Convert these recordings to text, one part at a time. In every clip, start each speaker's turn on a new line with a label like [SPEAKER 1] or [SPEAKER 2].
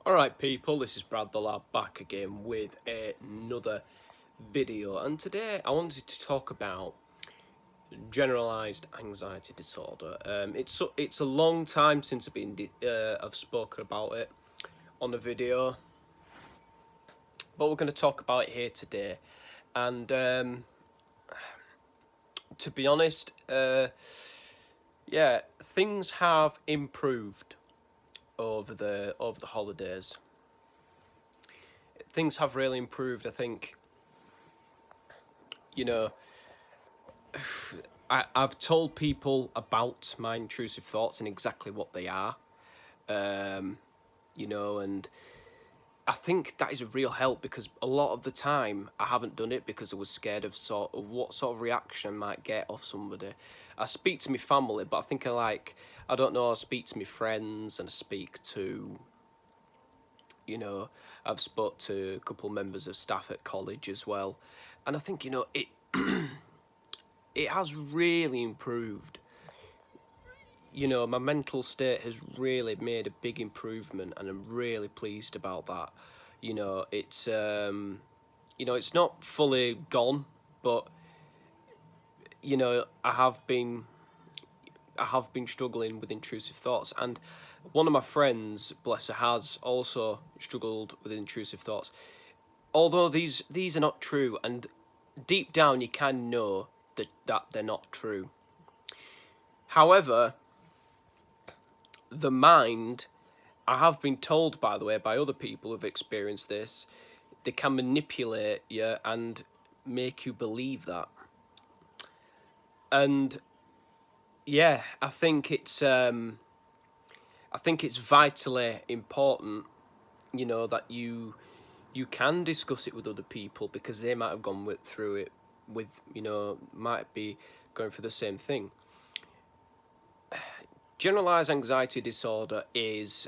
[SPEAKER 1] Alright people, this is Brad the Lad back again with another video, and today I wanted to talk about generalised anxiety disorder. It's a long time since I've spoken about it on a video, but we're going to talk about it here today. And to be honest, yeah, things have improved over the holidays. Things have really improved. I think, you know, I've told people about my intrusive thoughts and exactly what they are, um, and I think that is a real help because a lot of the time I haven't done it because I was scared of what sort of reaction I might get off somebody. I speak to my family, but I think I don't know, I speak to my friends and I speak to, I've spoke to a couple of members of staff at college as well, and I think it has really improved. My mental state has really made a big improvement, and I'm really pleased about that. It's not fully gone, but I have been struggling with intrusive thoughts, and one of my friends, bless her, has also struggled with intrusive thoughts. Although these are not true, and deep down you can know that they're not true. However, the mind, I have been told, by the way, by other people who've experienced this, they can manipulate you and make you believe that. And yeah, I think it's vitally important, that you can discuss it with other people because they might have through it might be going through the same thing. Generalized anxiety disorder is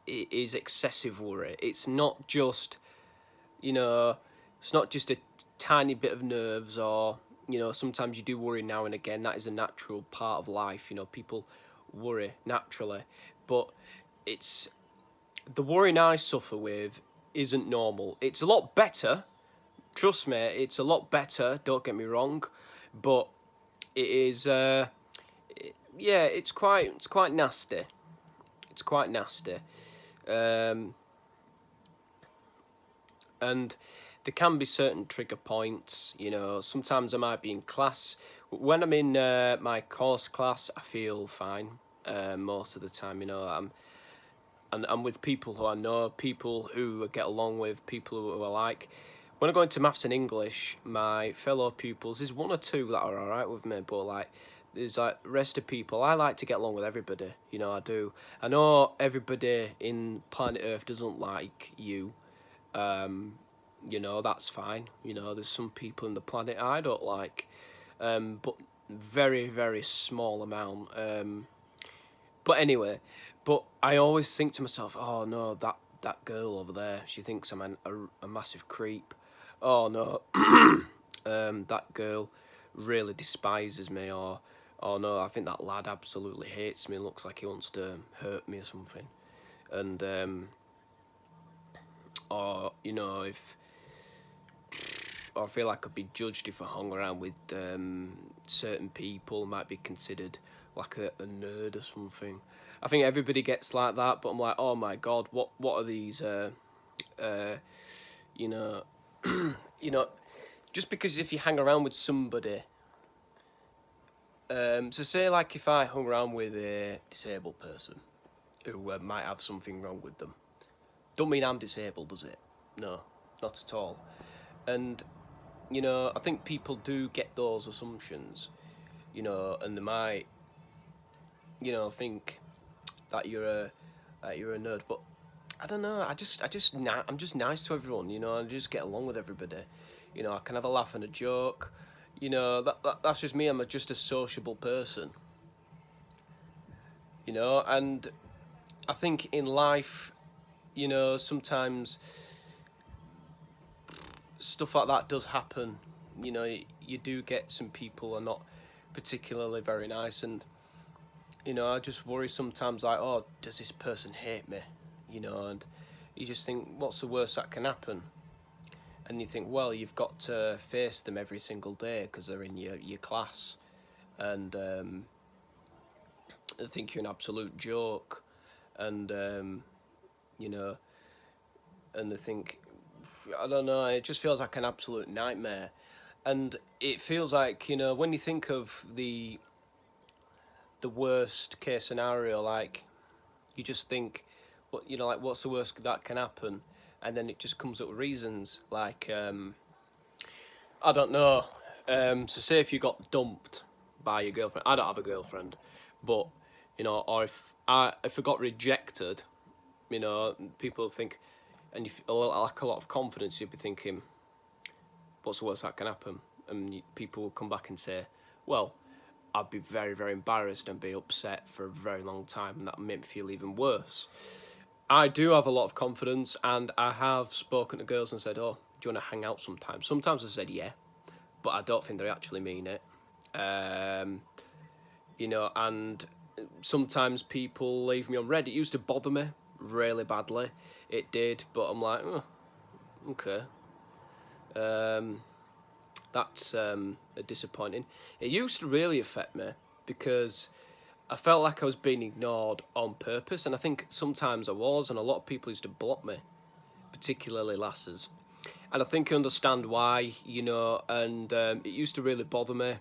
[SPEAKER 1] excessive worry. It's not just a tiny bit of nerves, or sometimes you do worry now and again. That is a natural part of life. People worry naturally, but it's the worrying I suffer with isn't normal. It's a lot better. Trust me, it's a lot better. Don't get me wrong, but it is. Yeah, it's quite nasty. It's quite nasty, and there can be certain trigger points. Sometimes I might be in class. When I'm in my course class, I feel fine. Most of the time, I'm with people who I know, people who I get along with, people who I like. When I go into maths and English, my fellow pupils, there's one or two that are alright with me, but there's the rest of people, I like to get along with everybody. I do. I know everybody in planet Earth doesn't like you. That's fine. There's some people in the planet I don't like, but very, very small amount. But anyway, I always think to myself, oh no, that girl over there, she thinks I'm a massive creep. Oh no, that girl really despises me, or oh no, I think that lad absolutely hates me, looks like he wants to hurt me or something. And or if or I feel like I'd be judged if I hung around with certain people, might be considered like a nerd or something. I think everybody gets like that, but I'm like, oh my god, what are these? You know, just because if you hang around with somebody, so say like if I hung around with a disabled person who might have something wrong with them, don't mean I'm disabled, does it? No, not at all. And I think people do get those assumptions, and they might, think that you're a nerd. But I don't know. I'm just nice to everyone. I just get along with everybody. I can have a laugh and a joke. That's just me. I'm just a sociable person. And I think in life, sometimes stuff like that does happen. You do get some people are not particularly very nice, and I just worry sometimes, like, oh, does this person hate me? And you just think, what's the worst that can happen? And you think, well, you've got to face them every single day because they're in your class, and they think you're an absolute joke, and you know, and they think, I don't know, it just feels like an absolute nightmare. And it feels like, when you think of the worst case scenario, like, you just think, what, like, what's the worst that can happen? And then it just comes up with reasons like, I don't know. So say if you got dumped by your girlfriend, I don't have a girlfriend, but or if I got rejected, people think, and you lack a lot of confidence, you'd be thinking, what's the worst that can happen? And people will come back and say, well, I'd be very, very embarrassed and be upset for a very long time, and that would make me feel even worse. I do have a lot of confidence, and I have spoken to girls and said, oh, do you want to hang out sometime? Sometimes I said yeah, but I don't think they actually mean it. And sometimes people leave me on red. It used to bother me really badly. It did, but I'm like, oh, okay. That's disappointing. It used to really affect me because I felt like I was being ignored on purpose, and I think sometimes I was, and a lot of people used to block me, particularly lasses. And I think I understand why, and it used to really bother me.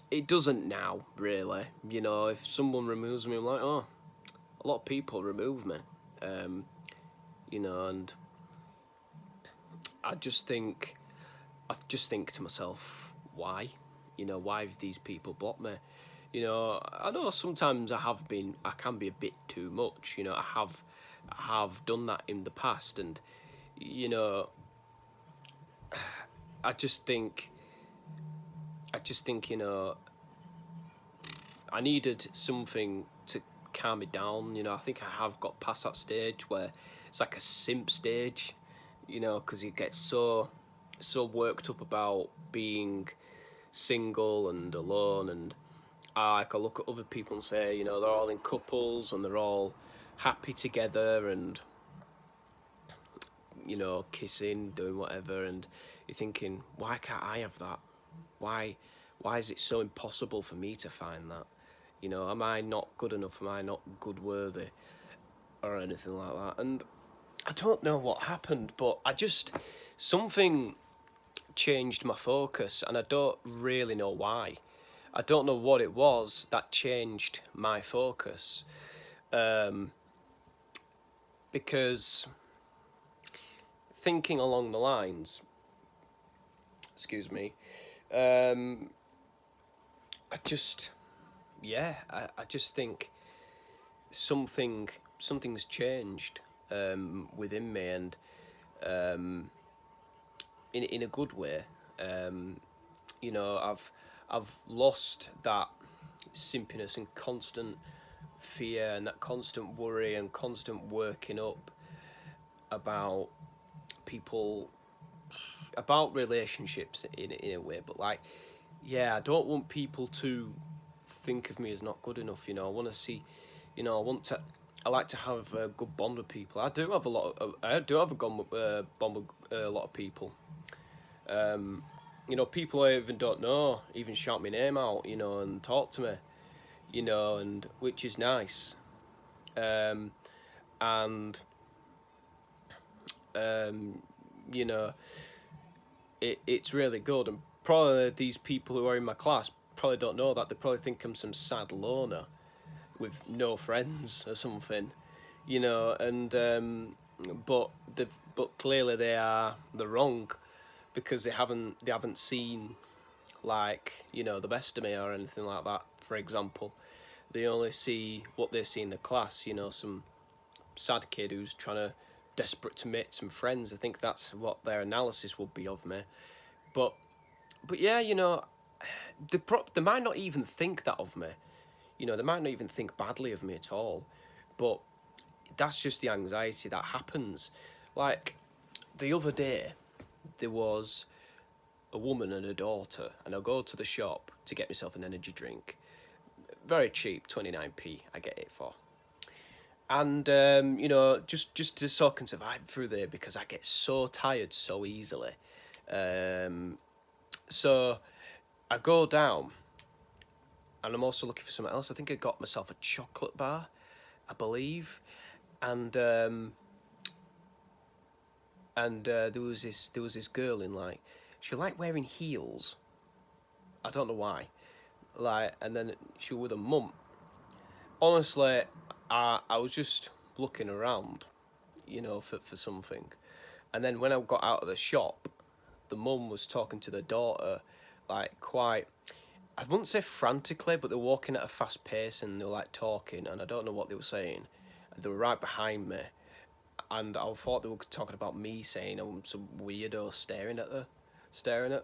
[SPEAKER 1] It doesn't now, really. If someone removes me, I'm like, oh, a lot of people remove me. And I just think to myself, why? Why have these people blocked me? I know sometimes I can be a bit too much. I have done that in the past, and I just think, I needed something to calm me down. I think I have got past that stage where it's like a simp stage, because you get so worked up about being single and alone, and I can look at other people and say, they're all in couples and they're all happy together and kissing, doing whatever, and you're thinking, why can't I have that? Why is it so impossible for me to find that? Am I not good enough? Am I not good worthy? Or anything like that? And I don't know what happened, but something changed my focus, and I don't really know why. I don't know what it was that changed my focus. Because thinking along the lines, excuse me, I just think something's changed within me, and in a good way. I've lost that simpiness and constant fear and that constant worry and constant working up about people, about relationships in a way. But I don't want people to think of me as not good enough. I want to see, I like to have a good bond with people. I do have a bond with a lot of people. People I even don't know even shout my name out, and talk to me, and which is nice. And it's really good. And probably these people who are in my class probably don't know that. They probably think I'm some sad loner with no friends or something, and but clearly they're wrong, because they haven't seen, like, the best of me or anything like that. For example, they only see what they see in the class, some sad kid who's desperate to make some friends. I think that's what their analysis would be of me. But yeah, they might not even think that of me. They might not even think badly of me at all. But that's just the anxiety that happens. Like, the other day, there was a woman and her daughter, and I go to the shop to get myself an energy drink. very cheap, 29p I get it for. And you know, just to so I can survive through there, because I get so tired so easily. So I go down, and I'm also looking for something else. I think I got myself a chocolate bar, I believe, and there was this girl in, like, she liked wearing heels. I don't know why. Like, and then she was with her mum. Honestly, I was just looking around, you know, for something. And then when I got out of the shop, the mum was talking to the daughter, like, quite, I wouldn't say frantically, but they were walking at a fast pace, and they were, like, talking, and I don't know what they were saying. And they were right behind me, and I thought they were talking about me, saying I'm some weirdo staring at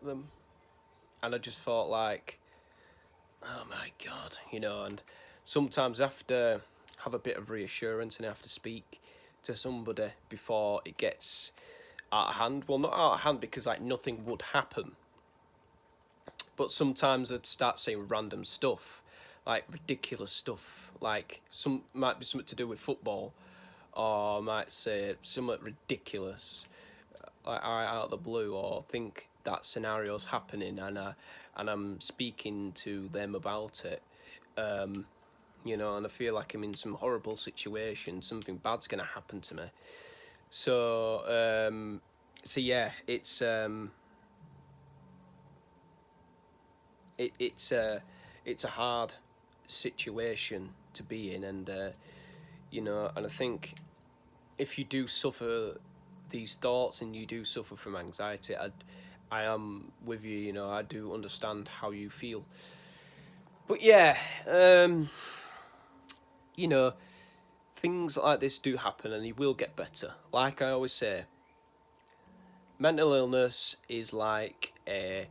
[SPEAKER 1] them. And I just thought, like, oh my God, you know. And sometimes I have to have a bit of reassurance, and I have to speak to somebody before it gets out of hand. Well, not out of hand, because, like, nothing would happen, but sometimes I'd start saying random stuff, like ridiculous stuff, like some might be something to do with football, or I might say something ridiculous, like out of the blue, or think that scenario's happening, and I'm speaking to them about it, you know, and I feel like I'm in some horrible situation, something bad's gonna happen to me. So yeah, it's a hard situation to be in, and you know, and I think if you do suffer these thoughts, and you do suffer from anxiety, I am with you. You know, I do understand how you feel. But yeah, you know, things like this do happen, and you will get better. Like I always say, mental illness is like a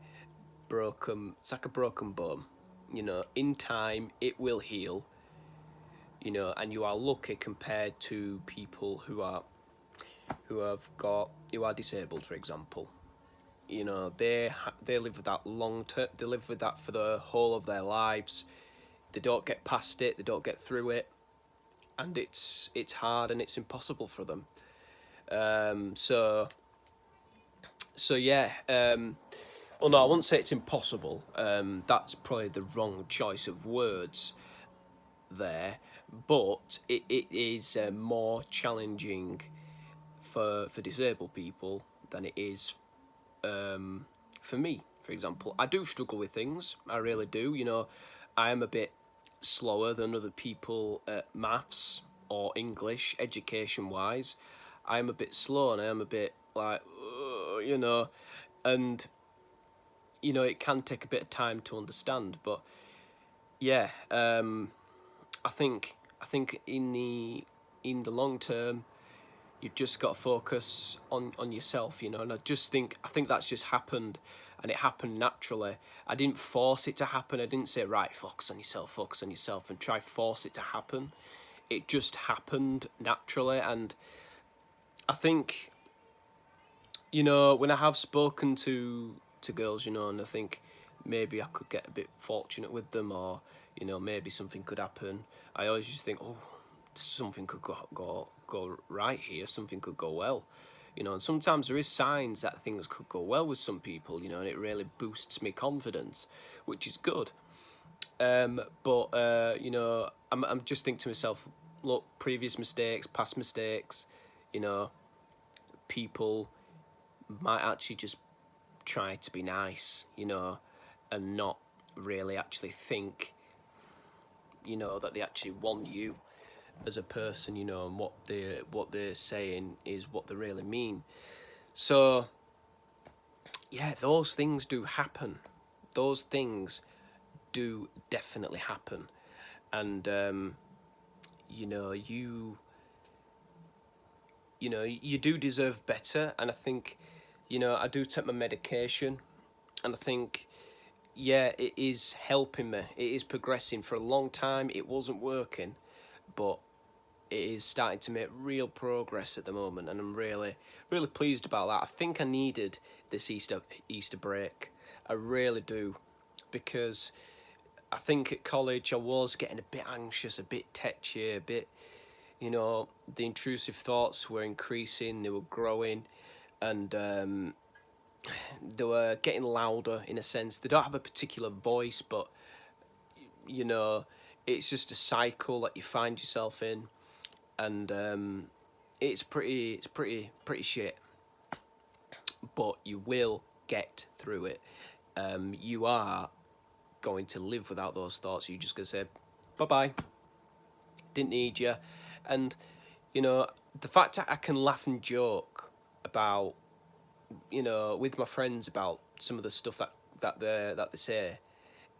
[SPEAKER 1] it's like a broken bone. You know, in time it will heal. You know, and you are lucky compared to people who are disabled, for example. You know, they live with that long term. They live with that for the whole of their lives. They don't get past it. They don't get through it, and it's hard, and it's impossible for them. So yeah. Well, no, I wouldn't say it's impossible. That's probably the wrong choice of words there, but it is more challenging for disabled people than it is for me, for example. I do struggle with things, I really do. You know, I am a bit slower than other people at maths or English, education wise. I am a bit slow, and I am a bit like, you know, and you know, it can take a bit of time to understand. But yeah, I think in the long term, you've just got to focus on yourself, you know. And I think that's just happened, and it happened naturally. I didn't force it to happen. I didn't say, right, focus on yourself, and try force it to happen. It just happened naturally. And I think, you know, when I have spoken to girls, you know, and I think maybe I could get a bit fortunate with them, or you know, maybe something could happen. I always just think, oh, something could go right here. Something could go well, you know. And sometimes there is signs that things could go well with some people, you know, and it really boosts me confidence, which is good. But you know, I'm just thinking to myself, look, previous mistakes, past mistakes, you know, people might actually just try to be nice, you know, and not really actually think, you know, that they actually want you as a person, you know, and what they're saying is what they really mean. So yeah, those things do happen. Those things do definitely happen, and you know, you know, you do deserve better. And I think, you know, I do take my medication, and I think, yeah, it is helping me. It is progressing. For a long time it wasn't working, but it is starting to make real progress at the moment, and I'm really pleased about that. I think I needed this Easter break. I really do, because I think at college I was getting a bit anxious, a bit tetchy, a bit, you know, the intrusive thoughts were increasing, they were growing, and they were getting louder in a sense. They don't have a particular voice, but you know, it's just a cycle that you find yourself in, and it's pretty shit. But you will get through it. You are going to live without those thoughts. You're just gonna say, bye bye. Didn't need you, and you know the fact that I can laugh and joke about, you know, with my friends about some of the stuff that they say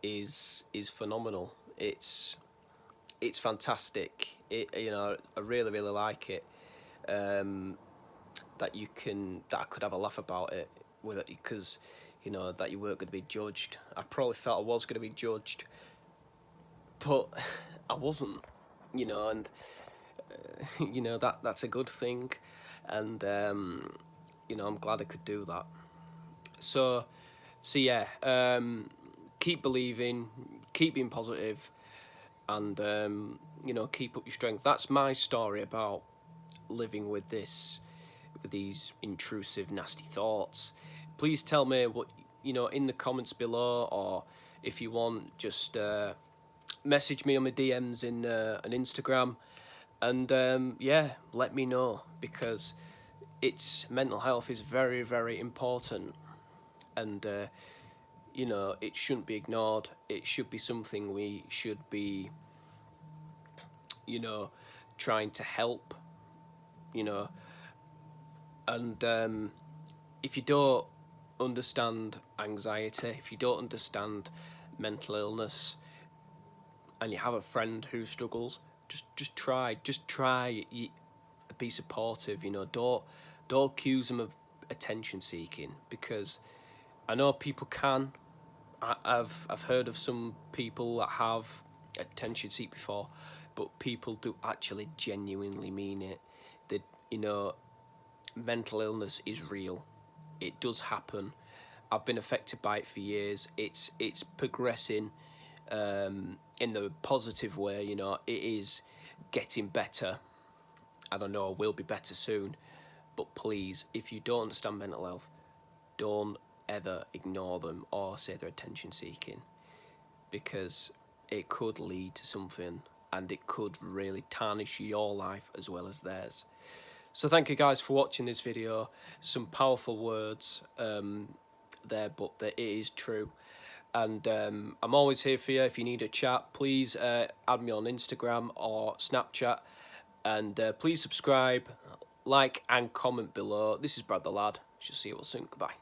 [SPEAKER 1] is phenomenal. It's fantastic. You know, I really like it. That I could have a laugh about it with it, because you know that you weren't going to be judged. I probably felt I was going to be judged, but I wasn't. You know, and you know that's a good thing, and you know I'm glad I could do that. So yeah, keep believing, keep being positive, and you know, keep up your strength. That's my story about living with these intrusive, nasty thoughts. Please tell me what, you know, in the comments below, or if you want, just message me on my DMs in an Instagram, and yeah, let me know, because mental health is very important, and you know, it shouldn't be ignored. It should be something we should be, you know, trying to help, you know. And if you don't understand anxiety, if you don't understand mental illness, and you have a friend who struggles, just try be supportive. You know, don't accuse them of attention seeking, because I know people can. I've heard of some people that have attention seek before, but people do actually genuinely mean it. That, you know, mental illness is real. It does happen. I've been affected by it for years. It's progressing in the positive way. You know, it is getting better. I don't know, will be better soon. But please, if you don't understand mental health, don't ever ignore them or say they're attention seeking, because it could lead to something, and it could really tarnish your life as well as theirs. So thank you guys for watching this video. Some powerful words there, but it is true. And I'm always here for you. If you need a chat, please add me on Instagram or Snapchat. And please subscribe, like and comment below. This is Brad the Lad. Shall see you all soon. Goodbye.